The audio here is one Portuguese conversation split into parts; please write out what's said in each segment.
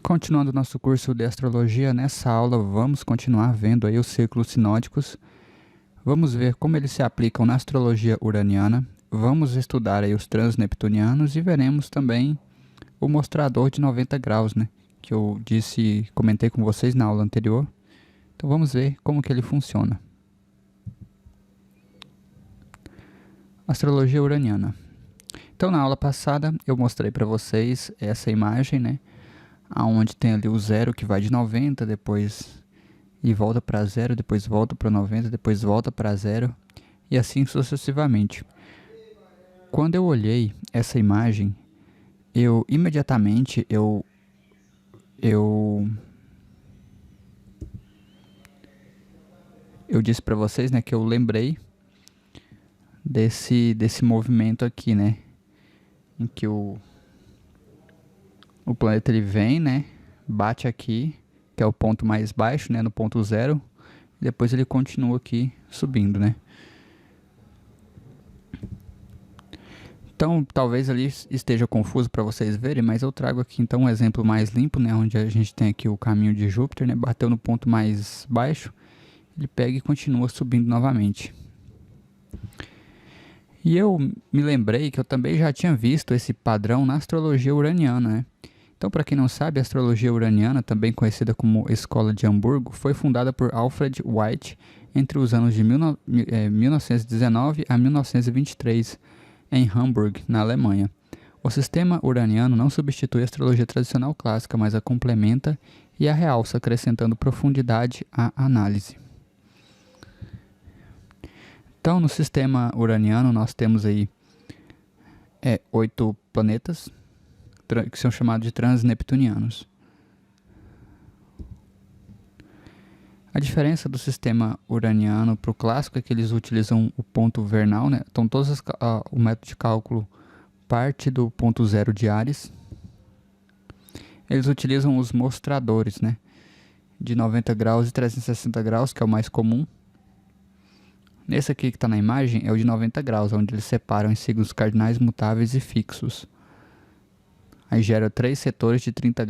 Continuando nosso curso de astrologia, nessa aula vamos continuar vendo aí os círculos sinódicos. Vamos ver como eles se aplicam na astrologia uraniana. Vamos estudar aí os transneptunianos e veremos também o mostrador de 90 graus, né? Que eu comentei com vocês na aula anterior. Então vamos ver como que ele funciona. Astrologia uraniana. Então na aula passada eu mostrei para vocês essa imagem, né? Onde tem ali o zero que vai de 90, depois ele volta para zero, depois volta para 90, depois volta para zero e assim sucessivamente. Quando eu olhei essa imagem, imediatamente eu disse para vocês, né, que eu lembrei desse movimento aqui, né, em que o planeta ele vem, né, bate aqui, que é o ponto mais baixo, né, no ponto zero, e depois ele continua aqui subindo, né. Então, talvez ali esteja confuso para vocês verem, mas eu trago aqui então um exemplo mais limpo, né, onde a gente tem aqui o caminho de Júpiter, né, bateu no ponto mais baixo, ele pega e continua subindo novamente. E eu me lembrei que eu também já tinha visto esse padrão na astrologia uraniana, né. Então, para quem não sabe, a astrologia uraniana, também conhecida como Escola de Hamburgo, foi fundada por Alfred White entre os anos de 1919 a 1923, em Hamburg, na Alemanha. O sistema uraniano não substitui a astrologia tradicional clássica, mas a complementa e a realça, acrescentando profundidade à análise. Então, no sistema uraniano, nós temos aí 8 planetas, que são chamados de transneptunianos. A diferença do sistema uraniano para o clássico é que eles utilizam o ponto vernal, né? Então, o método de cálculo parte do ponto zero de Ares. Eles utilizam os mostradores, né, de 90 graus e 360 graus, que é o mais comum. Nesse aqui que está na imagem é o de 90 graus, onde eles separam em signos cardinais mutáveis e fixos. Aí gera 3 setores de 30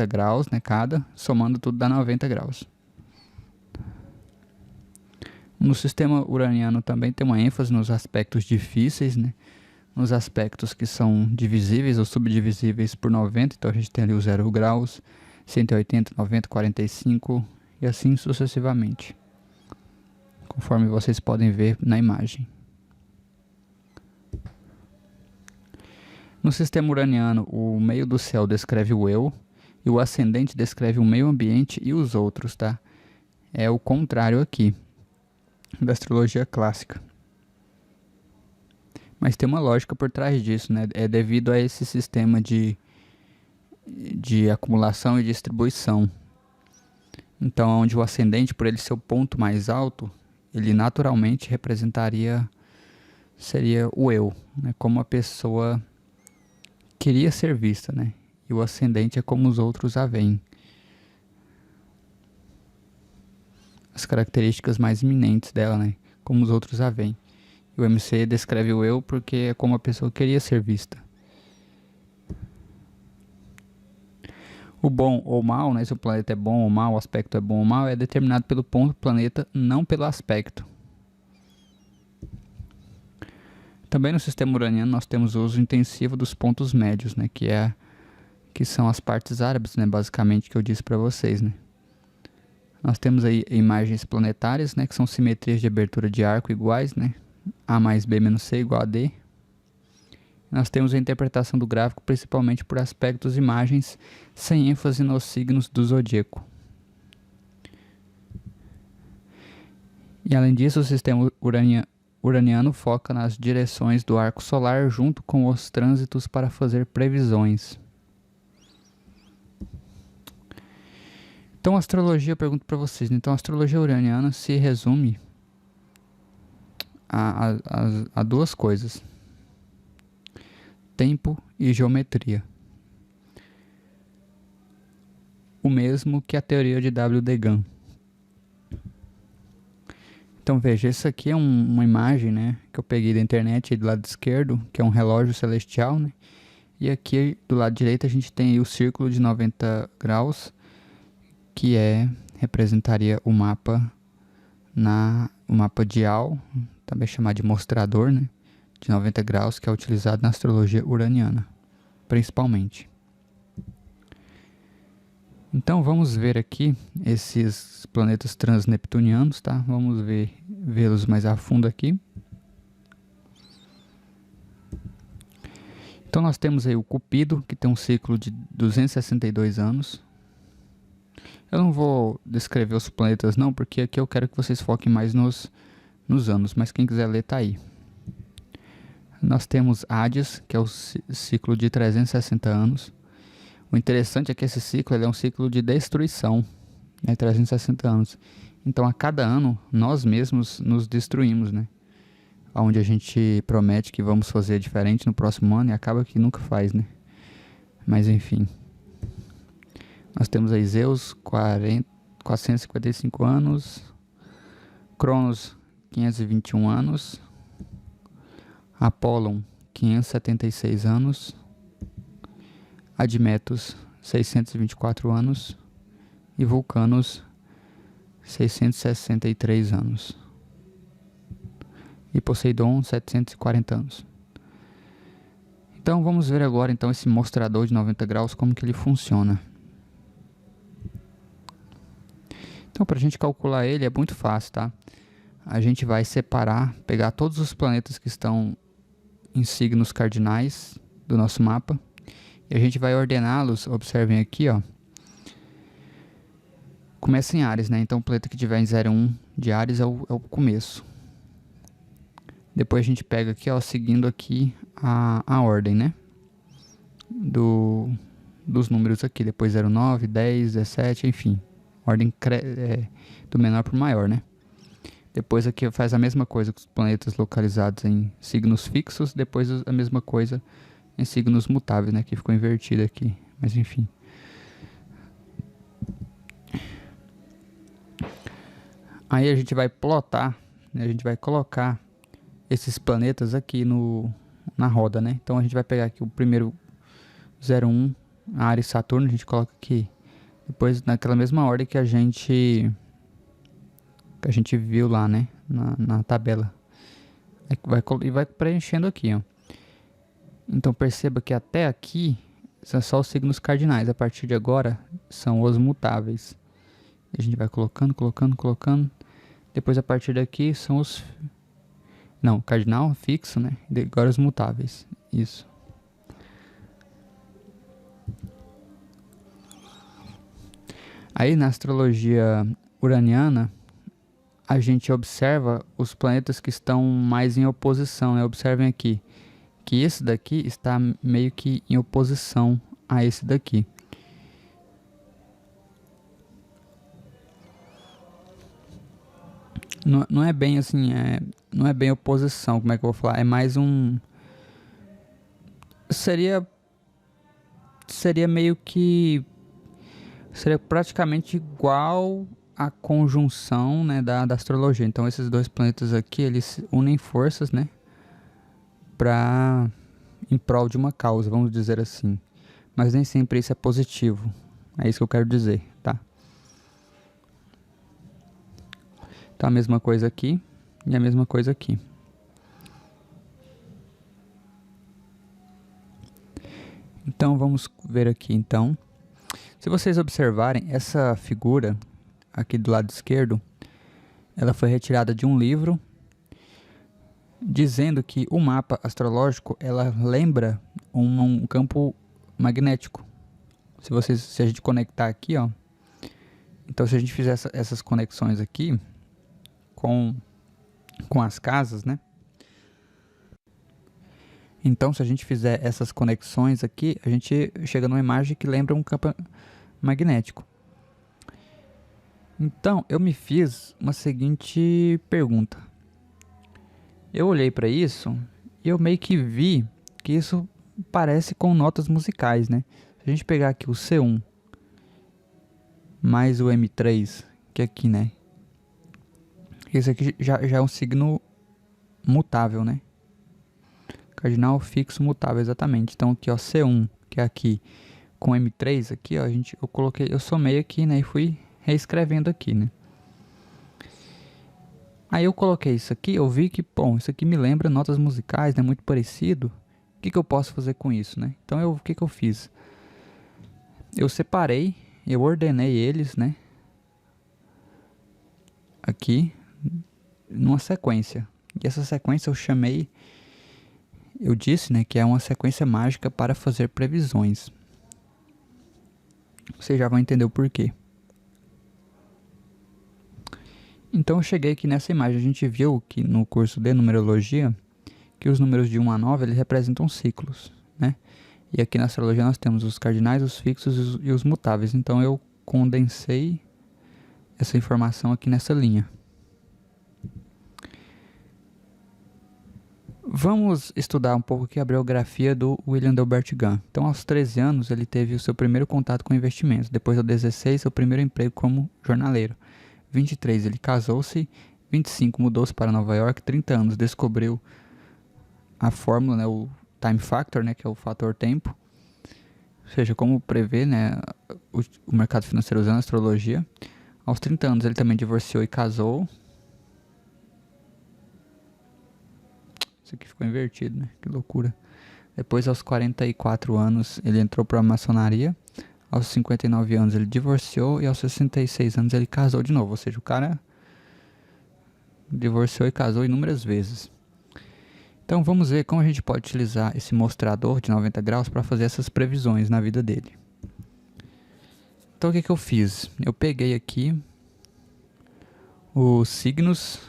graus, né, cada, somando tudo dá 90 graus. No sistema uraniano também tem uma ênfase nos aspectos difíceis, né, nos aspectos que são divisíveis ou subdivisíveis por 90, então a gente tem ali o 0 graus, 180, 90, 45 e assim sucessivamente, conforme vocês podem ver na imagem. No sistema uraniano, o meio do céu descreve o eu, e o ascendente descreve o meio ambiente e os outros, tá? É o contrário aqui, da astrologia clássica. Mas tem uma lógica por trás disso, né? É devido a esse sistema de acumulação e distribuição. Então, onde o ascendente, por ele ser o ponto mais alto, ele naturalmente seria o eu, né? Como a pessoa queria ser vista, né? E o ascendente é como os outros a veem. As características mais iminentes dela, né? Como os outros a veem. E o MC descreve o eu porque é como a pessoa queria ser vista. O bom ou mal, né? Se o planeta é bom ou mal, o aspecto é bom ou mal, é determinado pelo ponto do planeta, não pelo aspecto. Também no sistema uraniano nós temos o uso intensivo dos pontos médios, né, que são as partes árabes, né, basicamente, que eu disse para vocês, né. Nós temos aí imagens planetárias, né, que são simetrias de abertura de arco iguais, né, A mais B menos C igual a D. Nós temos a interpretação do gráfico principalmente por aspectos e imagens, sem ênfase nos signos do zodíaco. E além disso, o sistema uraniano foca nas direções do arco solar junto com os trânsitos para fazer previsões. Então, a astrologia, eu pergunto para vocês, né? Então a astrologia uraniana se resume a duas coisas: tempo e geometria. O mesmo que a teoria de W. Degan. Então veja, isso aqui é uma imagem, né, que eu peguei da internet do lado esquerdo, que é um relógio celestial, né, E aqui do lado direito a gente tem o círculo de 90 graus, que representaria o mapa o mapa dial, também chamado de mostrador, né, de 90 graus, que é utilizado na astrologia uraniana, principalmente. Então vamos ver aqui esses planetas transneptunianos, tá? Vamos vê-los mais a fundo aqui. Então nós temos aí o Cupido, que tem um ciclo de 262 anos. Eu não vou descrever os planetas não, porque aqui eu quero que vocês foquem mais nos anos, mas quem quiser ler tá aí. Nós temos Hades, que é o ciclo de 360 anos. O interessante é que esse ciclo ele é um ciclo de destruição, né, 360 anos. Então a cada ano nós mesmos nos destruímos, né? Onde a gente promete que vamos fazer diferente no próximo ano e acaba que nunca faz, né? Mas enfim. Nós temos aí Zeus, 455 anos. Cronos, 521 anos. Apólon, 576 anos. Admetus, 624 anos. E Vulcanos, 663 anos. E Poseidon, 740 anos. Então vamos ver agora então esse mostrador de 90 graus, como que ele funciona. Então para a gente calcular ele é muito fácil, tá? A gente vai separar, pegar todos os planetas que estão em signos cardinais do nosso mapa. E a gente vai ordená-los, observem aqui, ó. Começa em Áries, né? Então o planeta que tiver em 01 de Áries é o começo. Depois a gente pega aqui, ó, seguindo aqui a ordem, né? Dos números aqui. Depois 09, 10, 17, enfim. Ordem do menor para o maior, né? Depois aqui faz a mesma coisa com os planetas localizados em signos fixos. Depois a mesma coisa em signos mutáveis, né? Que ficou invertido aqui. Mas enfim. Aí a gente vai plotar, né? A gente vai colocar esses planetas aqui na roda, né? Então a gente vai pegar aqui o primeiro 01, Áries, Saturno, a gente coloca aqui. Depois naquela mesma ordem que a gente viu lá, né? Na tabela. E vai preenchendo aqui, ó. Então perceba que até aqui são só os signos cardinais. A partir de agora são os mutáveis. A gente vai colocando. Depois a partir daqui são os... Não, cardinal, fixo, né? Agora os mutáveis. Isso. Aí na astrologia uraniana, a gente observa os planetas que estão mais em oposição, né? Observem aqui, que esse daqui está meio que em oposição a esse daqui. Não é bem assim, não é bem oposição, como é que eu vou falar? É mais um... Seria meio que... Seria praticamente igual a conjunção, né, da astrologia. Então esses dois planetas aqui, eles unem forças, né, em prol de uma causa, vamos dizer assim. Mas nem sempre isso é positivo. É isso que eu quero dizer, tá? Então a mesma coisa aqui e a mesma coisa aqui. Então vamos ver aqui então. Se vocês observarem, essa figura aqui do lado esquerdo, ela foi retirada de um livro dizendo que o mapa astrológico ela lembra um campo magnético. Se a gente conectar aqui, ó, então se a gente fizer essas conexões aqui com as casas, né? Então se a gente fizer essas conexões aqui, a gente chega numa imagem que lembra um campo magnético. Então eu me fiz uma seguinte pergunta. Eu olhei para isso e eu meio que vi que isso parece com notas musicais, né? Se a gente pegar aqui o C1 mais o M3, que é aqui, né? Esse aqui já é um signo mutável, né? Cardinal, fixo, mutável, exatamente. Então aqui, ó, C1, que é aqui, com M3 aqui, ó, eu somei aqui, né, e fui reescrevendo aqui, né. Aí eu coloquei isso aqui, eu vi que, bom, isso aqui me lembra notas musicais, né, muito parecido. O que eu posso fazer com isso, né? Então o que eu fiz? Eu separei, eu ordenei eles, né, aqui, numa sequência. E essa sequência eu disse, né, que é uma sequência mágica para fazer previsões. Vocês já vão entender o porquê. Então eu cheguei aqui nessa imagem, a gente viu que no curso de numerologia, que os números de 1 a 9 eles representam ciclos, né? E aqui na astrologia nós temos os cardinais, os fixos e os mutáveis. Então eu condensei essa informação aqui nessa linha. Vamos estudar um pouco aqui a biografia do William Delbert Gunn. Então, aos 13 anos, ele teve o seu primeiro contato com investimentos. Depois, aos 16, seu primeiro emprego como jornaleiro. 23, ele casou-se. 25, mudou-se para Nova York. 30 anos, descobriu a fórmula, né, o time factor, né, que é o fator tempo. Ou seja, como prever, né, o mercado financeiro usando a astrologia. Aos 30 anos, ele também divorciou e casou. Isso aqui ficou invertido, né? Que loucura. Depois, aos 44 anos, ele entrou para a maçonaria. Aos 59 anos, ele divorciou. E aos 66 anos, ele casou de novo. Ou seja, o cara divorciou e casou inúmeras vezes. Então, vamos ver como a gente pode utilizar esse mostrador de 90 graus para fazer essas previsões na vida dele. Então, o que eu fiz? Eu peguei aqui os signos,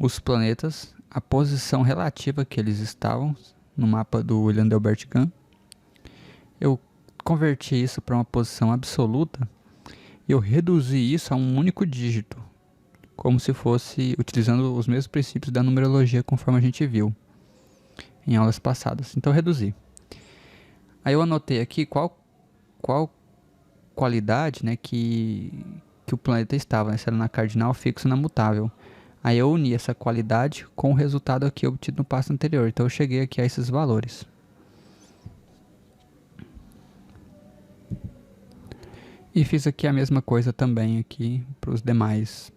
os planetas, a posição relativa que eles estavam no mapa do William Delbert Gunn. Eu converti isso para uma posição absoluta e eu reduzi isso a um único dígito, como se fosse utilizando os mesmos princípios da numerologia conforme a gente viu em aulas passadas. Então eu reduzi. Aí eu anotei aqui qual qualidade, né, que o planeta estava, né, se era na cardinal, fixo ou na mutável. Aí eu uni essa qualidade com o resultado aqui obtido no passo anterior. Então eu cheguei aqui a esses valores. E fiz aqui a mesma coisa também aqui para os demais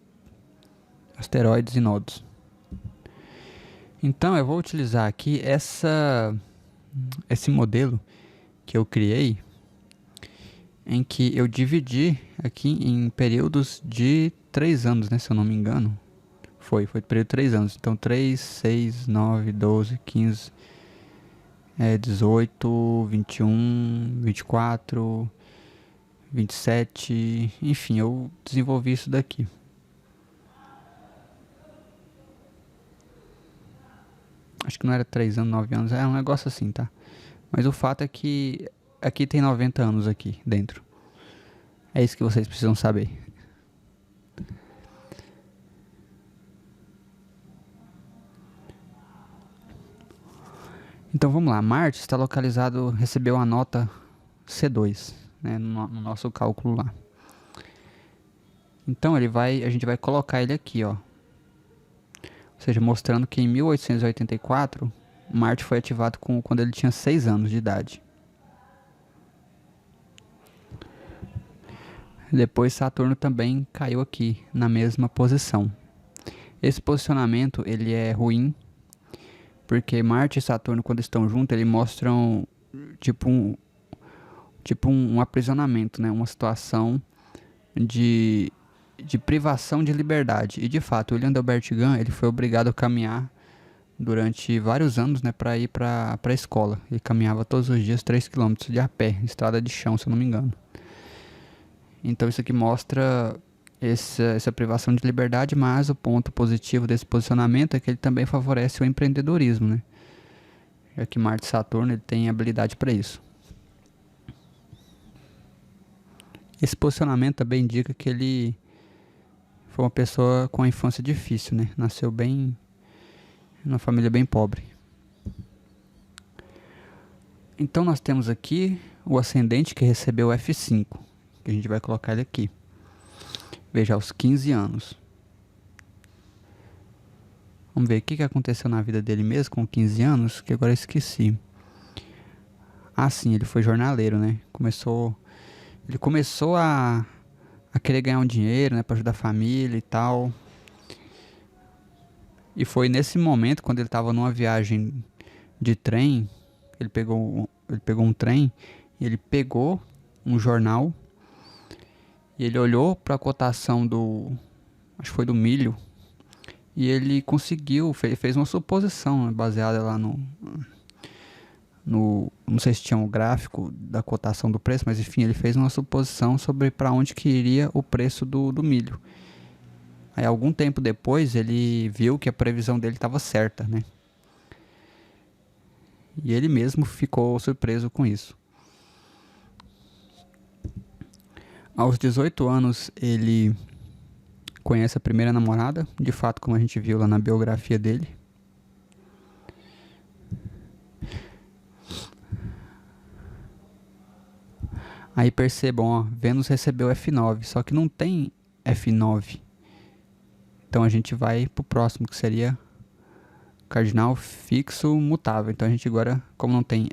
asteroides e nodos. Então eu vou utilizar aqui esse modelo que eu criei, em que eu dividi aqui em períodos de 3 anos, né, se eu não me engano. Foi período de 3 anos. Então 3, 6, 9, 12, 15, 18, 21, 24, 27, enfim, eu desenvolvi isso daqui. Acho que não era 3 anos, 9 anos, é um negócio assim, tá? Mas o fato é que aqui tem 90 anos aqui dentro. É isso que vocês precisam saber. Então vamos lá, Marte está localizado, recebeu a nota C2, né, no nosso cálculo lá. Então a gente vai colocar ele aqui, ó. Ou seja, mostrando que em 1884, Marte foi ativado quando ele tinha 6 anos de idade. Depois Saturno também caiu aqui, na mesma posição. Esse posicionamento, ele é ruim, porque Marte e Saturno, quando estão juntos, eles mostram tipo um aprisionamento, né? Uma situação de privação de liberdade. E de fato, William Delbert Gunn, ele foi obrigado a caminhar durante vários anos, né, para ir para a escola. Ele caminhava todos os dias 3 km de a pé, estrada de chão, se eu não me engano. Então isso aqui mostra essa privação de liberdade, mas o ponto positivo desse posicionamento é que ele também favorece o empreendedorismo, né? Já que Marte e Saturno ele tem habilidade para isso. Esse posicionamento também indica que ele foi uma pessoa com a infância difícil, né? Nasceu bem, numa família bem pobre. Então nós temos aqui o ascendente que recebeu F5, que a gente vai colocar ele aqui. Veja, aos 15 anos. Vamos ver o que aconteceu na vida dele mesmo com 15 anos, que agora eu esqueci. Ah, sim, ele foi jornaleiro, né? Ele começou a querer ganhar um dinheiro, né, pra ajudar a família e tal. E foi nesse momento, quando ele tava numa viagem de trem, ele pegou um trem, e ele pegou um jornal, e ele olhou pra cotação acho que foi do milho, e ele conseguiu, fez uma suposição, né, baseada lá não sei se tinha um gráfico da cotação do preço, mas enfim, ele fez uma suposição sobre para onde que iria o preço do milho. Aí algum tempo depois ele viu que a previsão dele estava certa, né? E ele mesmo ficou surpreso com isso. Aos 18 anos ele conhece a primeira namorada, de fato, como a gente viu lá na biografia dele. Aí percebam, ó, Vênus recebeu F9, só que não tem F9. Então a gente vai pro próximo, que seria cardinal fixo mutável. Então a gente agora, como não tem,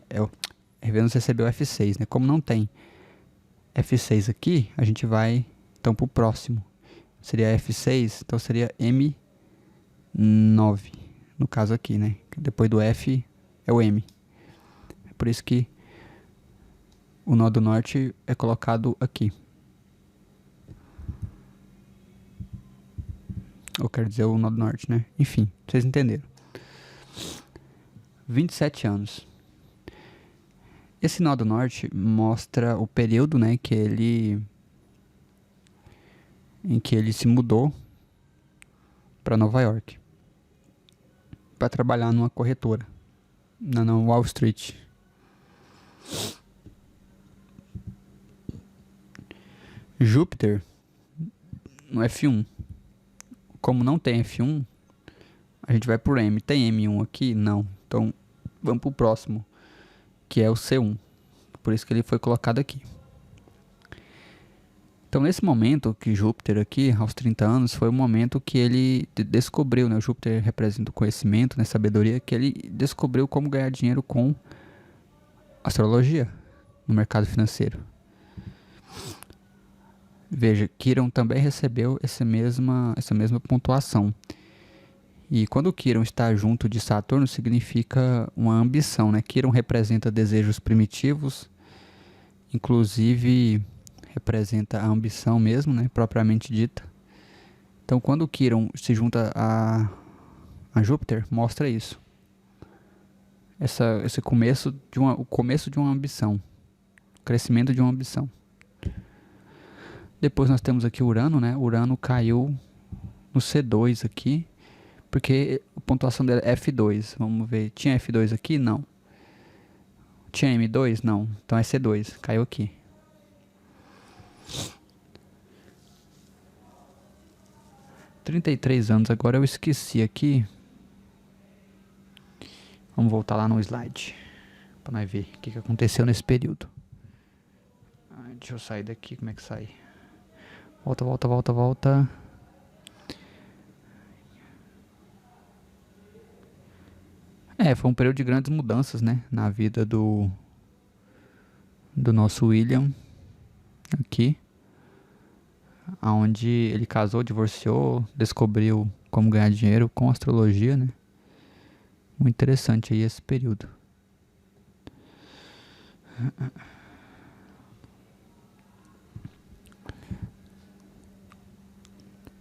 Vênus recebeu F6, né? Como não tem F6 aqui, a gente vai então pro próximo. Seria F6, então seria M9, no caso aqui, né? Depois do F é o M. É por isso que o nó do norte é colocado aqui. Ou quer dizer o nó do norte, né? Enfim, vocês entenderam. 27 anos. Esse nó do norte mostra o período, né, em que ele se mudou para Nova York para trabalhar numa corretora na Wall Street. Júpiter no F1. Como não tem F1, a gente vai por M. Tem M1 aqui? Não. Então vamos pro próximo, que é o C1. Por isso que ele foi colocado aqui. Então nesse momento que Júpiter aqui, aos 30 anos, foi o momento que ele descobriu, né? O Júpiter representa o conhecimento, né? Sabedoria, que ele descobriu como ganhar dinheiro com astrologia no mercado financeiro. Veja, Quirón também recebeu essa mesma pontuação. E quando Quirón está junto de Saturno, significa uma ambição, né? Quirón representa desejos primitivos, inclusive representa a ambição mesmo, né? Propriamente dita. Então, quando Quirón se junta a Júpiter, mostra isso. Esse o começo de uma ambição, o crescimento de uma ambição. Depois nós temos aqui Urano, né? Urano caiu no C2 aqui, porque a pontuação dela é F2. Vamos ver, tinha F2 aqui? Não. Tinha M2? Não. Então é C2, caiu aqui. (33 anos), agora eu esqueci aqui. Vamos voltar lá no slide, para nós ver o que aconteceu nesse período. Deixa eu sair daqui, como é que sai? Volta. Foi um período de grandes mudanças, né? Na vida do nosso William aqui. Onde ele casou, divorciou, descobriu como ganhar dinheiro com astrologia, né? Muito interessante aí esse período.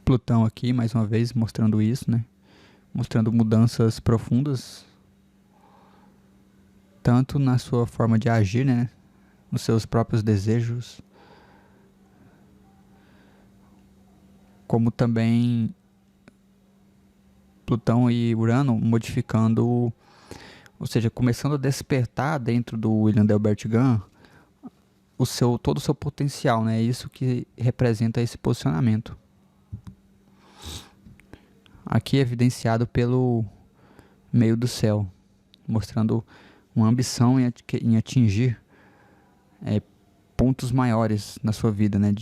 Plutão aqui, mais uma vez, mostrando isso, né? Mostrando mudanças profundas, tanto na sua forma de agir, né? Nos seus próprios desejos, como também Plutão e Urano modificando, ou seja, começando a despertar dentro do William Delbert Gunn todo o seu potencial, né? É isso que representa esse posicionamento. Aqui é evidenciado pelo meio do céu, mostrando uma ambição em atingir pontos maiores na sua vida, né?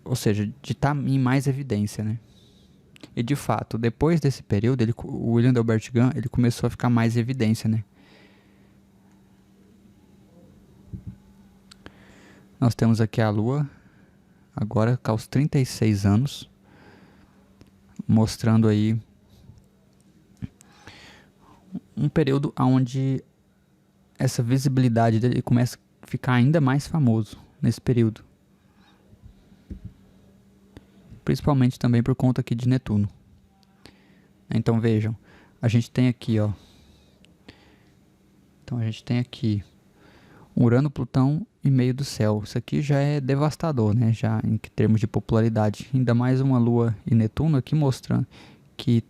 Ou seja, de estar em mais evidência, né? E de fato, depois desse período, o William Delbert Gunn, ele começou a ficar mais em evidência, né? Nós temos aqui a Lua, agora com aos 36 anos, mostrando aí um período onde essa visibilidade dele começa a ficar ainda mais famoso nesse período. Principalmente também por conta aqui de Netuno. Então vejam, a gente tem aqui, ó. Então a gente tem aqui Urano, Plutão e meio do céu. Isso aqui já é devastador, né? Já em termos de popularidade. Ainda mais uma Lua e Netuno aqui mostrando que,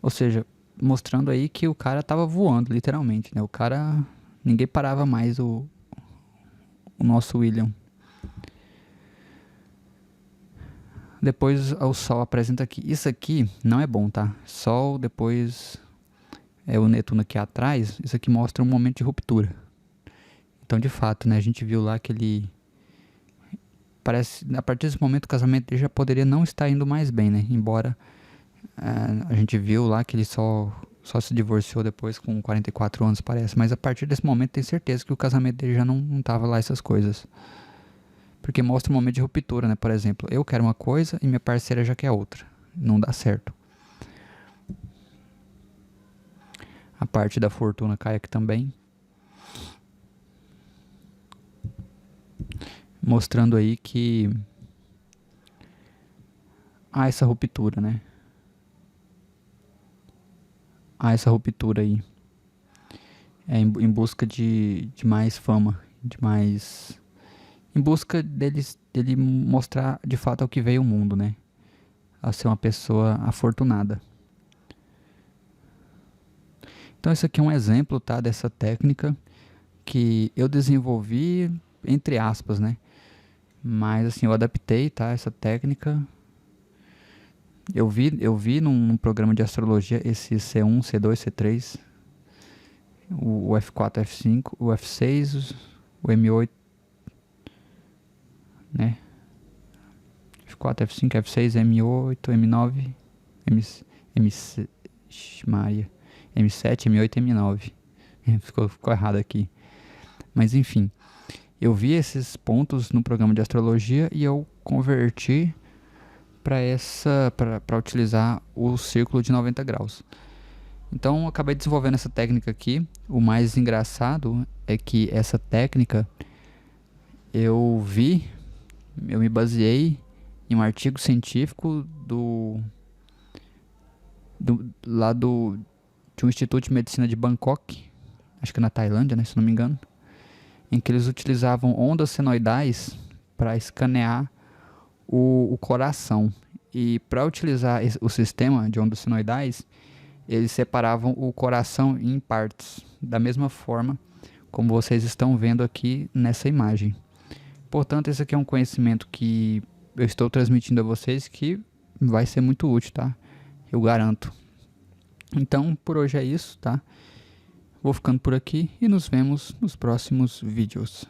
ou seja, mostrando aí que o cara tava voando, literalmente, né? O cara, ninguém parava mais o nosso William. Depois o Sol apresenta aqui. Isso aqui não é bom, tá? Sol, depois é o Netuno aqui atrás. Isso aqui mostra um momento de ruptura. Então, de fato, né? A gente viu lá que ele... Parece, a partir desse momento, o casamento dele já poderia não estar indo mais bem, né? Embora a gente viu lá que ele só se divorciou depois com 44 anos, parece. Mas a partir desse momento, tem certeza que o casamento dele já não tava lá essas coisas. Porque mostra um momento de ruptura, né? Por exemplo, eu quero uma coisa e minha parceira já quer outra. Não dá certo. A parte da fortuna cai aqui também. Mostrando aí que há essa ruptura, né? Há essa ruptura aí. Em busca de mais fama, de mais... Em busca dele mostrar de fato ao que veio o mundo, né? A ser uma pessoa afortunada. Então esse aqui é um exemplo, tá? Dessa técnica que eu desenvolvi, entre aspas, né? Mas assim, eu adaptei, tá? Essa técnica. Eu vi num programa de astrologia esse C1, C2, C3, o F4, F5, o F6, o M8, né? F4, F5, F6, M8, M9, Maria, M7, M8, M9. Ficou errado aqui. Mas enfim, eu vi esses pontos no programa de astrologia e eu converti para utilizar o círculo de 90 graus. Então eu acabei desenvolvendo essa técnica aqui. O mais engraçado é que essa técnica eu me baseei em um artigo científico de um instituto de medicina de Bangkok, acho que na Tailândia, né, se não me engano, em que eles utilizavam ondas senoidais para escanear o coração. E para utilizar o sistema de ondas senoidais, eles separavam o coração em partes, da mesma forma como vocês estão vendo aqui nessa imagem. Portanto, esse aqui é um conhecimento que eu estou transmitindo a vocês que vai ser muito útil, tá? Eu garanto. Então, por hoje é isso, tá? Vou ficando por aqui e nos vemos nos próximos vídeos.